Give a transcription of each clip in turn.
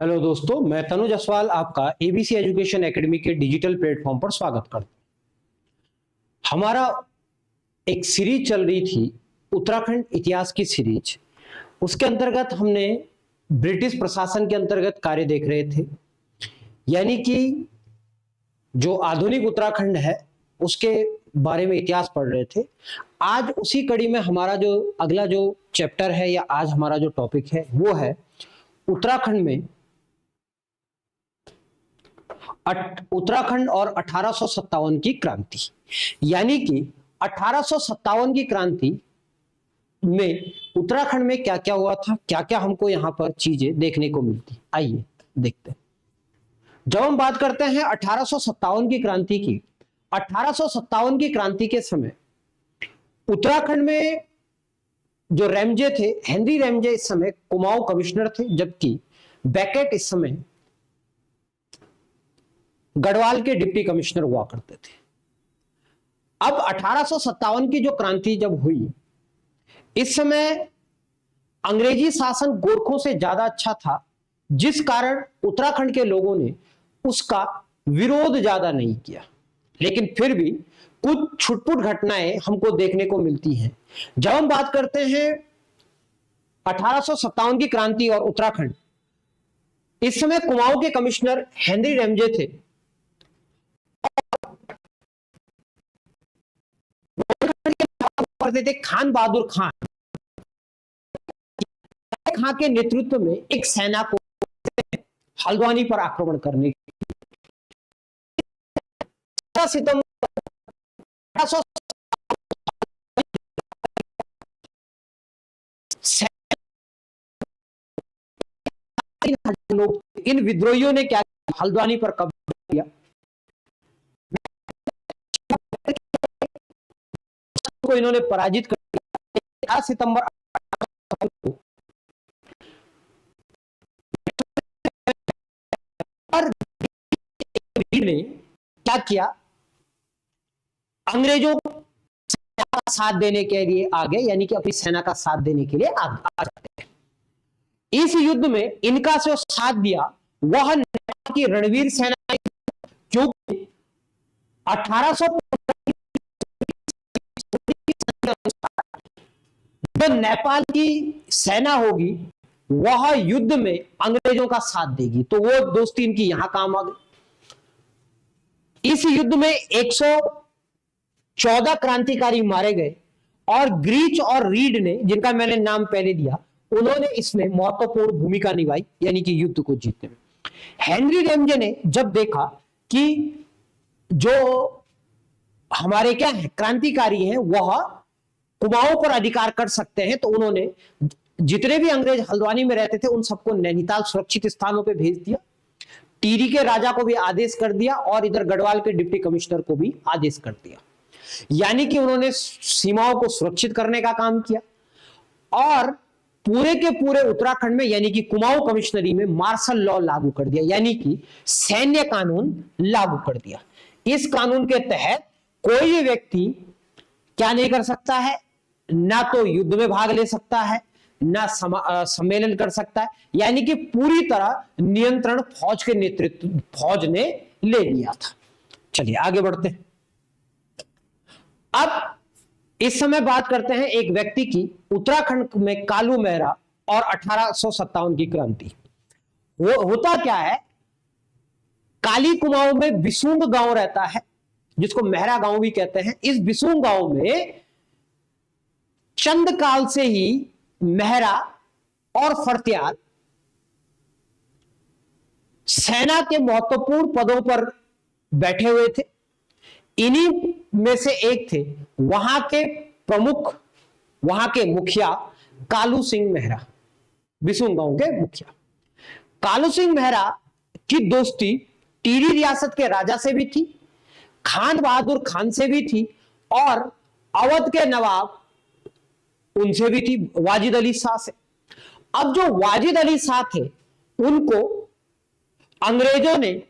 Hello दोस्तों, मैं तनु जसवाल आपका एबीसी एजुकेशन एकेडमी के डिजिटल प्लेटफॉर्म पर स्वागत करता हूं। हमारा एक सीरीज चल रही थी, उत्तराखंड इतिहास की सीरीज। उसके अंतर्गत हमने ब्रिटिश प्रशासन के अंतर्गत कार्य देख रहे थे, यानी कि जो आधुनिक उत्तराखंड है उसके बारे में इतिहास पढ़ रहे थे। आज उसी कड़ी में हमारा जो अगला जो चैप्टर है या आज हमारा जो टॉपिक है वो है उत्तराखंड में उत्तराखंड और 1857 की क्रांति। यानी कि 1857 की क्रांति में उत्तराखंड में क्या क्या हुआ था, क्या क्या हमको यहां पर चीजें देखने को मिलती। आइए देखते हैं। जब हम बात करते हैं 1857 की क्रांति की, 1857 की क्रांति के समय उत्तराखंड में जो रेमजे थे, हेनरी रेमजे इस समय कुमाऊं कमिश्नर थे, जबकि बेकेट इस समय गढ़वाल के डिप्टी कमिश्नर हुआ करते थे। अब 1857 की जो क्रांति जब हुई, इस समय अंग्रेजी शासन गोरखों से ज्यादा अच्छा था, जिस कारण उत्तराखंड के लोगों ने उसका विरोध ज्यादा नहीं किया। लेकिन फिर भी कुछ छुटपुट घटनाएं हमको देखने को मिलती हैं। जब हम बात करते हैं 1857 की क्रांति और उत्तराखंड, इस समय कुमाऊं के कमिश्नर हेनरी रेमजे थे। करते थे खान बहादुर खान के नेतृत्व में एक सेना को हल्द्वानी पर आक्रमण करने की। 17 सितंबर 1800 लोग, इन विद्रोहियों ने क्या किया, हल्द्वानी पर कब्जा किया। को इन्होंने पराजित कर दिया। 4 सितंबर और ने क्या किया, अंग्रेजों का साथ देने के लिए आगे, यानी कि अपनी सेना का साथ देने के लिए आ जाते हैं। इस युद्ध में इनका जो साथ दिया वह नेपाल की रणवीर सेना, क्योंकि 1800 जो नेपाल की सेना होगी वह युद्ध में अंग्रेजों का साथ देगी, तो वो दोस्ती इनकी यहां काम आ गई। इस युद्ध में 114 क्रांतिकारी मारे गए और ग्रीच और रीड ने, जिनका मैंने नाम पहले दिया, उन्होंने इसमें महत्वपूर्ण भूमिका निभाई, यानी कि युद्ध को जीतने में। हेनरी रेमजे ने जब देखा कि जो हमारे क्या है क्रांतिकारी हैं वह कुमाऊं पर अधिकार कर सकते हैं, तो उन्होंने जितने भी अंग्रेज हल्द्वानी में रहते थे उन सबको नैनीताल सुरक्षित स्थानों पे भेज दिया। टीरी के राजा को भी आदेश कर दिया और इधर गढ़वाल के डिप्टी कमिश्नर को भी आदेश कर दिया। यानी कि उन्होंने सीमाओं को सुरक्षित करने का काम किया और पूरे के पूरे उत्तराखंड में, यानी कि कुमाऊं कमिश्नरी में मार्शल लॉ लागू कर दिया, यानी कि सैन्य कानून लागू कर दिया। इस कानून के तहत कोई भी व्यक्ति क्या नहीं कर सकता है, ना तो युद्ध में भाग ले सकता है, ना सम्मेलन कर सकता है, यानी कि पूरी तरह नियंत्रण फौज के नेतृत्व फौज ने ले लिया था। चलिए आगे बढ़ते हैं। अब इस समय बात करते हैं एक व्यक्ति की, उत्तराखंड में कालू मेहरा और 1857 की क्रांति। वो होता क्या है, काली कुमाऊं में बिसूंग गांव रहता है, जिसको मेहरा गांव भी कहते हैं। इस बिसूंग गांव में चंद काल से ही मेहरा और फर्त्याल सेना के महत्वपूर्ण पदों पर बैठे हुए थे। इन्हीं में से एक थे वहां के प्रमुख, वहां के मुखिया कालू सिंह मेहरा, बिसूंग गांव के मुखिया। कालू सिंह मेहरा की दोस्ती टिहरी रियासत के राजा से भी थी, खान बहादुर खान से भी थी और अवध के नवाब उनसे भी थी, वाजिद अली शाह से। अब जो वाजिद अली शाह थे उनको अंग्रेजों ने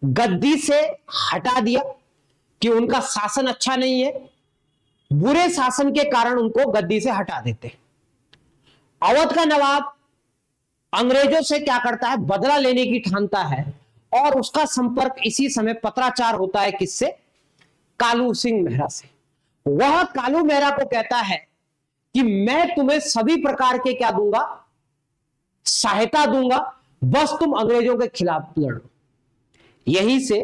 गद्दी से हटा दिया कि उनका शासन अच्छा नहीं है, बुरे शासन के कारण उनको गद्दी से हटा देते। अवध का नवाब अंग्रेजों से क्या करता है, बदला लेने की ठानता है, और उसका संपर्क इसी समय पत्राचार होता है किससे, कालू सिंह मेहरा से। वह कालू मेहरा को कहता है कि मैं तुम्हें सभी प्रकार के क्या दूंगा, सहायता दूंगा, बस तुम अंग्रेजों के खिलाफ लड़ो। यहीं से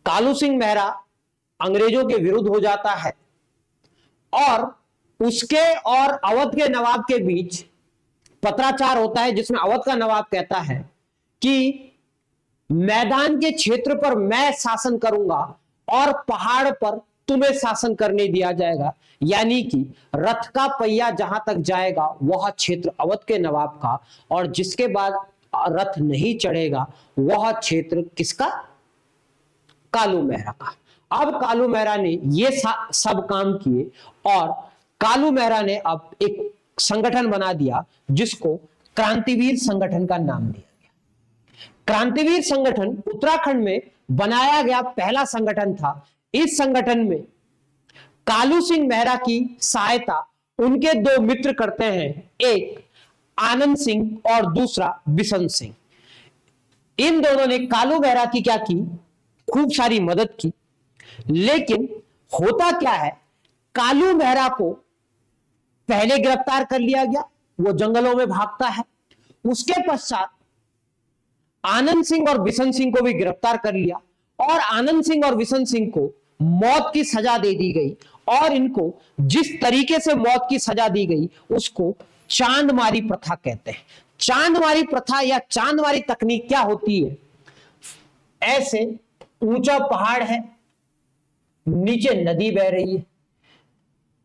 कालू सिंह मेहरा अंग्रेजों के विरुद्ध हो जाता है, और उसके और अवध के नवाब के बीच पत्राचार होता है, जिसमें अवध का नवाब कहता है कि मैदान के क्षेत्र पर मैं शासन करूंगा और पहाड़ पर तुम्हें शासन करने दिया जाएगा, यानी कि रथ का पहिया जहां तक जाएगा वह क्षेत्र अवध के नवाब का, और जिसके बाद रथ नहीं चढ़ेगा वह क्षेत्र किसका, कालू मेहरा का। अब कालू मेहरा ने ये सब काम किए, और कालू मेहरा ने अब एक संगठन बना दिया जिसको क्रांतिवीर संगठन का नाम दिया गया। क्रांतिवीर संगठन उत्तराखंड में बनाया गया पहला संगठन था। इस संगठन में कालू सिंह मेहरा की सहायता उनके दो मित्र करते हैं, एक आनंद सिंह और दूसरा बिशन सिंह। इन दोनों ने कालू मेहरा की क्या की, खूब सारी मदद की। लेकिन होता क्या है, कालू मेहरा को पहले गिरफ्तार कर लिया गया, वो जंगलों में भागता है। उसके पश्चात आनंद सिंह और बिशन सिंह को भी गिरफ्तार कर लिया, और आनंद सिंह और बिशन सिंह को मौत की सजा दे दी गई। और इनको जिस तरीके से मौत की सजा दी गई उसको चांदमारी प्रथा कहते हैं। चांदमारी प्रथा या चांदमारी तकनीक क्या होती है, ऐसे ऊंचा पहाड़ है, नीचे नदी बह रही है।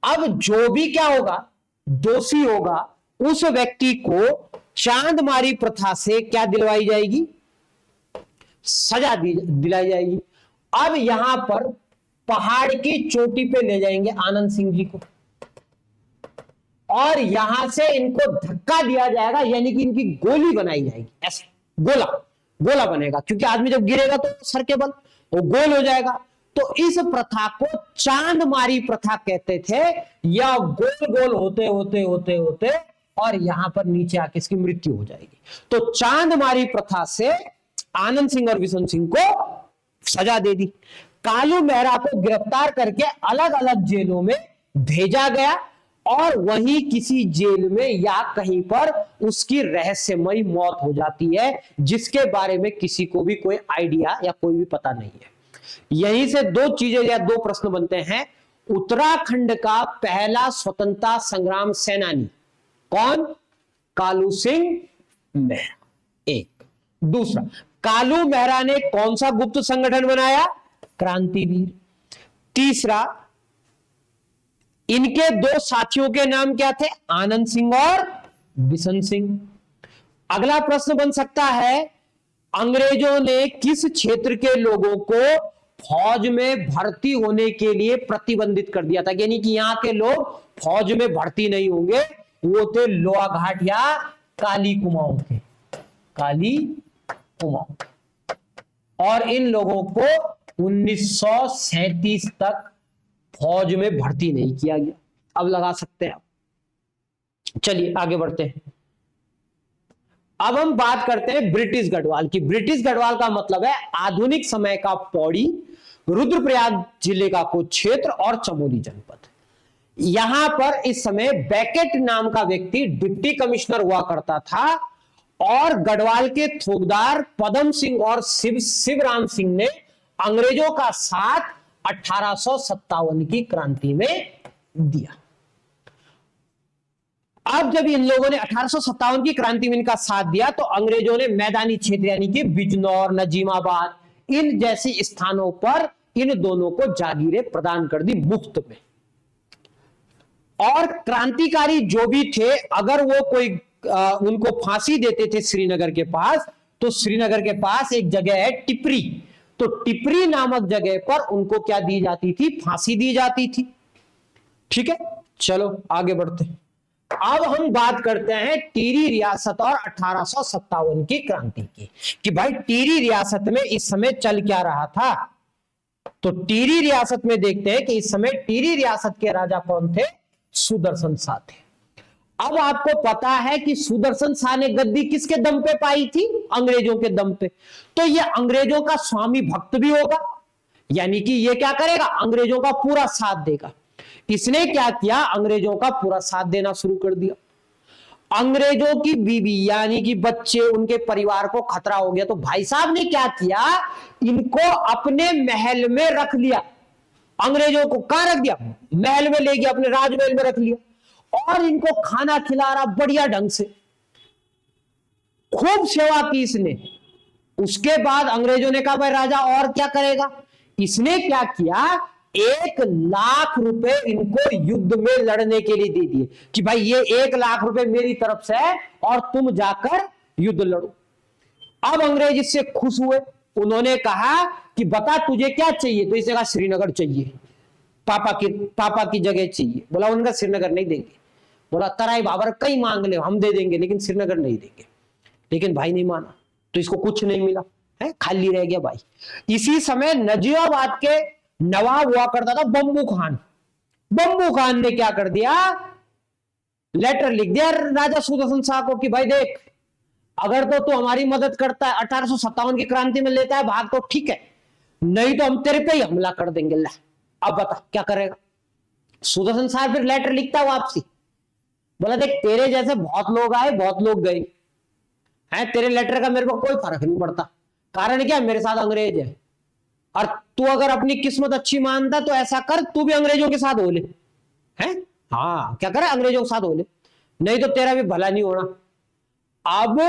अब जो भी क्या होगा, दोषी होगा, उस व्यक्ति को चांदमारी प्रथा से क्या दिलवाई जाएगी, सजा दिलाई जाएगी। अब यहां पर पहाड़ की चोटी पे ले जाएंगे आनंद सिंह जी को, और यहां से इनको धक्का दिया जाएगा, यानी कि इनकी गोली बनाई जाएगी। ऐसे गोला बनेगा, क्योंकि आदमी जब गिरेगा तो सर के बल वो गोल हो जाएगा। तो इस प्रथा को चांदमारी प्रथा कहते थे। या गोल गोल होते होते होते होते और यहां पर नीचे आके इसकी मृत्यु हो जाएगी। तो चांदमारी प्रथा से आनंद सिंह और बिशन सिंह को सजा दे दी। कालू मेहरा को गिरफ्तार करके अलग अलग जेलों में भेजा गया, और वहीं किसी जेल में या कहीं पर उसकी रहस्यमयी मौत हो जाती है, जिसके बारे में किसी को भी कोई आइडिया या कोई भी पता नहीं है। यहीं से दो चीजें या दो प्रश्न बनते हैं। उत्तराखंड का पहला स्वतंत्रता संग्राम सेनानी कौन, कालू सिंह मेहरा, एक। दूसरा, कालू मेहरा ने कौन सा गुप्त संगठन बनाया, क्रांतिवीर। तीसरा, इनके दो साथियों के नाम क्या थे, आनंद सिंह और बिशन सिंह। अगला प्रश्न बन सकता है, अंग्रेजों ने किस क्षेत्र के लोगों को फौज में भर्ती होने के लिए प्रतिबंधित कर दिया था, यानी कि यहां के लोग फौज में भर्ती नहीं होंगे, वो थे लोहाघाट या काली कुमाऊं के, काली कुमाऊं। और इन लोगों को 1937 तक फौज में भर्ती नहीं किया गया। अब लगा सकते हैं आप। चलिए आगे बढ़ते हैं। अब हम बात करते हैं ब्रिटिश गढ़वाल की। ब्रिटिश गढ़वाल का मतलब है आधुनिक समय का पौड़ी, रुद्रप्रयाग जिले का कुछ क्षेत्र और चमोली जनपद। यहां पर इस समय बैकेट नाम का व्यक्ति डिप्टी कमिश्नर हुआ करता था, और गढ़वाल के थोकदार पदम सिंह और शिवराम सिंह ने अंग्रेजों का साथ 1857 की क्रांति में दिया। अब जब इन लोगों ने 1857 की क्रांति में इनका साथ दिया, तो अंग्रेजों ने मैदानी क्षेत्र यानी कि बिजनौर, नजीमाबाद, इन जैसे स्थानों पर इन दोनों को जागीरें प्रदान कर दी मुफ्त में। और क्रांतिकारी जो भी थे, अगर वो कोई उनको फांसी देते थे श्रीनगर के पास, तो श्रीनगर के पास एक जगह है टिपरी, तो टिपरी नामक जगह पर उनको क्या दी जाती थी, फांसी दी जाती थी। ठीक है, चलो आगे बढ़ते हैं। अब हम बात करते हैं टिहरी रियासत और 1857 की क्रांति की, कि भाई टिहरी रियासत में इस समय चल क्या रहा था। तो टिहरी रियासत में देखते हैं कि इस समय टिहरी रियासत के राजा कौन थे, सुदर्शन शाह थे। अब आपको पता है कि सुदर्शन शाह ने गद्दी किसके दम पे पाई थी? अंग्रेजों के दम पे। तो ये अंग्रेजों का स्वामी भक्त भी होगा, यानी कि ये क्या करेगा? अंग्रेजों का पूरा साथ देगा। इसने क्या किया? अंग्रेजों का पूरा साथ देना शुरू कर दिया। अंग्रेजों की बीवी यानी कि बच्चे, उनके परिवार को खतरा हो गया, तो भाई साहब ने क्या किया? इनको अपने महल में रख लिया। अंग्रेजों को कहां रख दिया? महल में ले गया, अपने राजमहल में रख लिया, और इनको खाना खिला रहा बढ़िया ढंग से, खूब सेवा की इसने। उसके बाद अंग्रेजों ने कहा भाई राजा और क्या करेगा? इसने क्या किया? 1,00,000 रुपए इनको युद्ध में लड़ने के लिए दे दिए कि भाई ये 1,00,000 रुपए मेरी तरफ से है और तुम जाकर युद्ध लड़ो। अब अंग्रेज इससे खुश हुए। उन्होंने कहा कि बता तुझे क्या चाहिए? तो इसे कहा श्रीनगर चाहिए, पापा की जगह चाहिए। बोला उनका श्रीनगर नहीं देंगे। बोला तराई बाबर कई मांग ले हम दे देंगे, लेकिन श्रीनगर नहीं देंगे। लेकिन भाई नहीं माना, तो इसको कुछ नहीं मिला है, खाली रह गया भाई। इसी समय नजीबाबाद के नवाब हुआ करता था बम्बू खान। बम्बू खान ने क्या कर दिया? लेटर लिख दिया राजा सुदर्शन शाह को कि भाई देख, अगर तो तू हमारी मदद करता है, 1857 की क्रांति में लेता है भाग तो ठीक है, नहीं तो हम तेरे पे ही हमला कर देंगे। ला अब बता क्या करेगा? सुदर्शन शाह फिर लेटर लिखता है वापसी। बोला देख तेरे जैसे बहुत लोग आए, बहुत लोग गए हैं, तेरे लेटर का मेरे को कोई फर्क नहीं पड़ता। कारण क्या? मेरे साथ अंग्रेज है, और तू अगर अपनी किस्मत अच्छी मानता तो ऐसा कर, तू भी अंग्रेजों के साथ हो ले। हैं? हाँ क्या करे? अंग्रेजों के साथ हो ले, नहीं तो तेरा भी भला नहीं होना। अब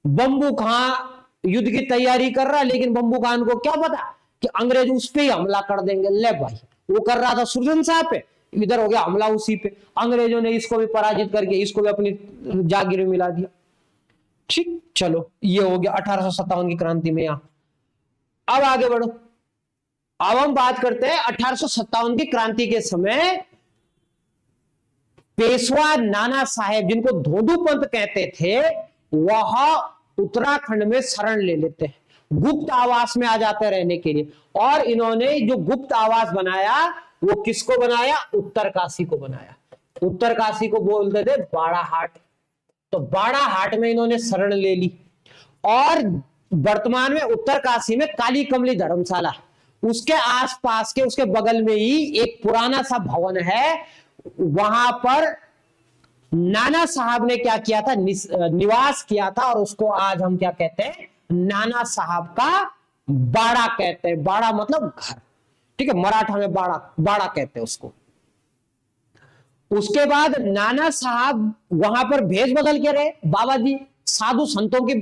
बम्बू खान युद्ध की तैयारी कर रहा, लेकिन बम्बू खान को क्या पता कि अंग्रेज उस पर ही हमला कर देंगे। ले भाई, वो कर रहा था सुदर्शन शाह पे, इधर हो गया हमला उसी पे। अंग्रेजों ने इसको भी पराजित करके इसको भी अपनी जागीर में मिला दिया। ठीक, चलो ये हो गया 1857 की क्रांति में। यहां अब आगे बढ़ो। अब हम बात करते हैं 1857 की क्रांति के समय पेशवा नाना साहेब, जिनको धोंडू पंत कहते थे, वह उत्तराखंड में शरण ले लेते हैं, गुप्त आवास में आ जाते रहने के लिए। और इन्होंने जो गुप्त आवास बनाया वो किसको बनाया? उत्तरकाशी को बनाया। उत्तरकाशी को बोलते थे बाड़ाहाट। तो बाड़ाहाट में इन्होंने शरण ले ली, और वर्तमान में उत्तरकाशी में काली कमली धर्मशाला, उसके आसपास के, उसके बगल में ही एक पुराना सा भवन है। वहां पर नाना साहब ने क्या किया था? निवास किया था, और उसको आज हम क्या कहते हैं? नाना साहब का बाड़ा कहते हैं। बाड़ा मतलब घर, ठीक है, मराठा में बाड़ा, बाड़ा कहते हैं उसको। उसके बाद नाना साहब वहां पर भेष बदल के रहे। बाबा जी साधु संतों के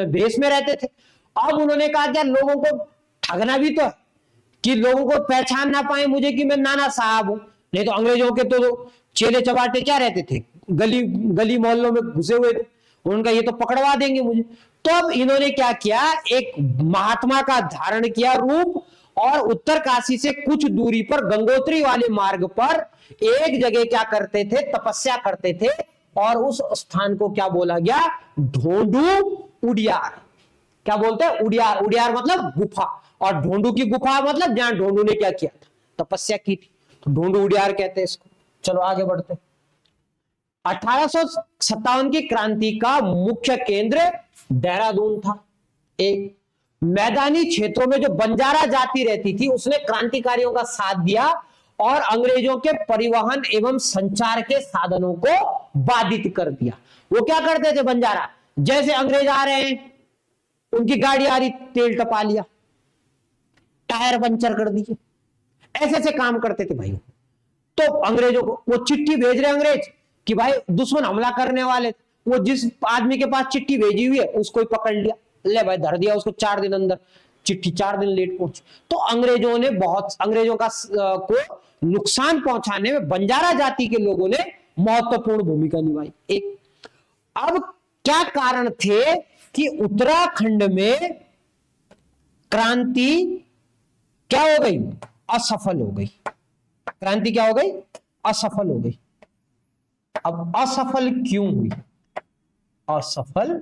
भेष में रहते थे। अब उन्होंने कहा क्या, लोगों को ठगना भी तो है कि लोगों को पहचान ना पाए मुझे कि मैं नाना साहब हूं। नहीं तो अंग्रेजों के तो चेले चबाटे क्या रहते थे, गली गली मोहल्लों में घुसे हुए थे, उनका ये तो पकड़वा देंगे मुझे। तो अब इन्होंने क्या किया? एक महात्मा का धारण किया रूप, और उत्तरकाशी से कुछ दूरी पर गंगोत्री वाले मार्ग पर एक जगह क्या करते थे? तपस्या करते थे, और उस स्थान को क्या बोला गया? ढोंडू उड़ियार। क्या बोलते हैं? उड़ियार। उड़ियार मतलब गुफा, और ढोंडू की गुफा मतलब जहां ढोंडू ने क्या किया था? तपस्या की थी। तो ढोंडू उड़ियार कहते हैं इसको। चलो आगे बढ़ते। 1857 की क्रांति का मुख्य केंद्र देहरादून था। एक मैदानी क्षेत्रों में जो बंजारा जाति रहती थी, उसने क्रांतिकारियों का साथ दिया और अंग्रेजों के परिवहन एवं संचार के साधनों को बाधित कर दिया। वो क्या करते थे बंजारा? जैसे अंग्रेज आ रहे हैं, उनकी गाड़ी आ रही, तेल टपा लिया, टायर पंचर कर दिए, ऐसे ऐसे काम करते थे भाई। तो अंग्रेजों को वो चिट्ठी भेज रहे अंग्रेज कि भाई दुश्मन हमला करने वाले, वो जिस आदमी के पास चिट्ठी भेजी हुई है उसको ही पकड़ लिया, ले भाई धर दिया उसको 4 दिन अंदर, चिट्ठी 4 दिन लेट पहुंची। तो अंग्रेजों ने अंग्रेजों का को नुकसान पहुंचाने में बंजारा जाति के लोगों ने महत्वपूर्ण भूमिका निभाई। एक अब क्या कारण थे कि उत्तराखंड में क्रांति क्या हो गई? असफल हो गई। क्रांति क्या हो गई? असफल हो गई। अब असफल क्यों हुई? असफल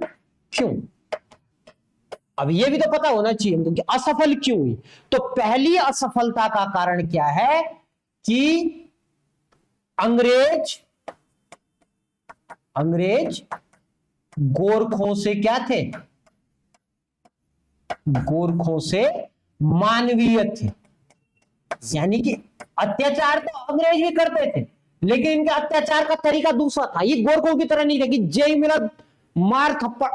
क्यों? अब यह भी तो पता होना चाहिए हमको कि असफल क्यों हुई। तो पहली असफलता का कारण क्या है कि अंग्रेज अंग्रेज गोरखों से क्या थे? गोरखों से मानवीय थे। यानी कि अत्याचार तो अंग्रेज भी करते थे, लेकिन इनका अत्याचार का तरीका दूसरा था। ये गोरखों की तरह नहीं था कि जय मिला मार थप्पड़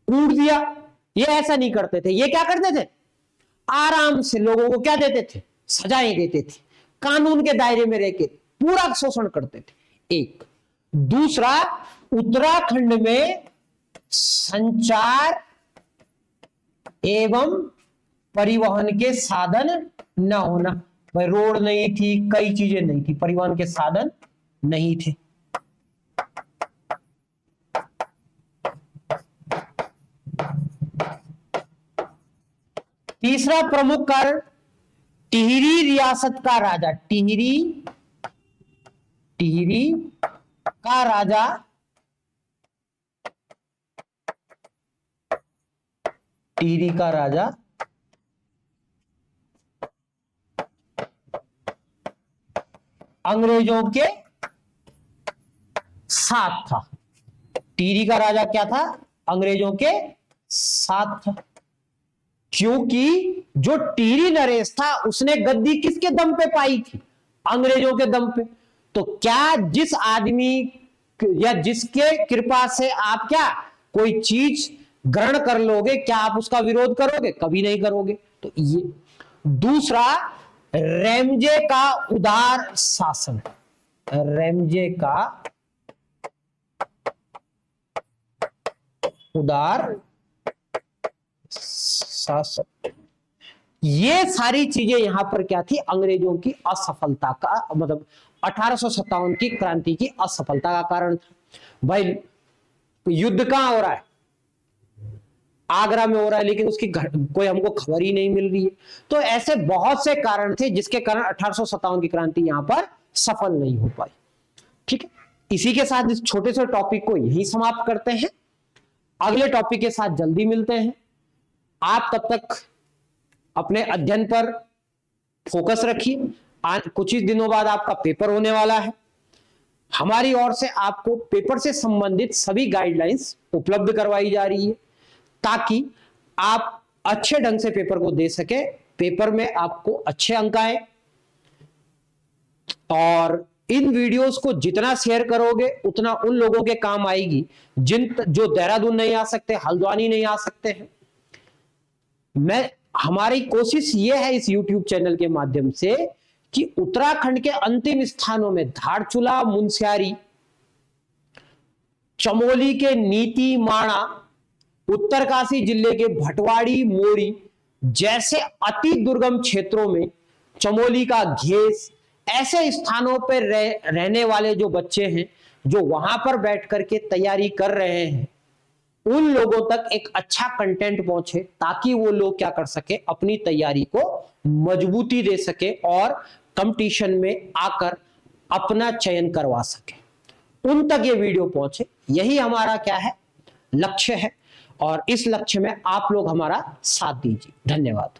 कूट दिया, ये ऐसा नहीं करते थे। ये क्या करते थे? आराम से लोगों को क्या देते थे? सजाएं देते थे, कानून के दायरे में रहकर पूरा शोषण करते थे। एक दूसरा, उत्तराखंड में संचार एवं परिवहन के साधन न होना। भाई रोड नहीं थी, कई चीजें नहीं थी, परिवहन के साधन नहीं थे। तीसरा प्रमुख कारण, टिहरी रियासत का राजा, टिहरी का राजा अंग्रेजों के साथ था। टिहरी का राजा क्या था? अंग्रेजों के साथ था। क्योंकि जो टिहरी नरेश था उसने गद्दी किसके दम पे पाई थी? अंग्रेजों के दम पे। तो क्या जिस आदमी या जिसके कृपा से आप क्या कोई चीज ग्रहण कर लोगे, क्या आप उसका विरोध करोगे? कभी नहीं करोगे। तो ये दूसरा, रैमजे का उदार शासन, रैमजे का उदार शासन। ये सारी चीजें यहां पर क्या थी? अंग्रेजों की असफलता का, मतलब 1857 की क्रांति की असफलता का कारण था। भाई युद्ध कहां हो रहा है? आगरा में हो रहा है, लेकिन उसकी कोई हमको खबर ही नहीं मिल रही है। तो ऐसे बहुत से कारण थे जिसके कारण 1857 की क्रांति यहां पर सफल नहीं हो पाई। ठीक है, इसी के साथ इस छोटे से टॉपिक को यहीं समाप्त करते हैं। अगले टॉपिक के साथ जल्दी मिलते हैं। आप तब तक अपने अध्ययन पर फोकस रखिए। कुछ ही दिनों बाद आपका पेपर होने वाला है। हमारी ओर से आपको पेपर से संबंधित सभी गाइडलाइंस उपलब्ध करवाई जा रही है ताकि आप अच्छे ढंग से पेपर को दे सके, पेपर में आपको अच्छे अंक आए। और इन वीडियोस को जितना शेयर करोगे उतना उन लोगों के काम आएगी जो देहरादून नहीं आ सकते, हल्द्वानी नहीं आ सकते हैं। हमारी कोशिश यह है इस YouTube चैनल के माध्यम से कि उत्तराखंड के अंतिम स्थानों में धारचूला, मुनस्यारी, चमोली के नीति माणा, उत्तरकाशी जिले के भटवाड़ी, मोरी जैसे अति दुर्गम क्षेत्रों में, चमोली का घेस, ऐसे स्थानों पर रहने वाले जो बच्चे हैं जो वहां पर बैठ करके तैयारी कर रहे हैं, उन लोगों तक एक अच्छा कंटेंट पहुंचे ताकि वो लोग क्या कर सके, अपनी तैयारी को मजबूती दे सके और कंपटीशन में आकर अपना चयन करवा सके। उन तक ये वीडियो पहुंचे, यही हमारा क्या है, लक्ष्य है। और इस लक्ष्य में आप लोग हमारा साथ दीजिए। धन्यवाद।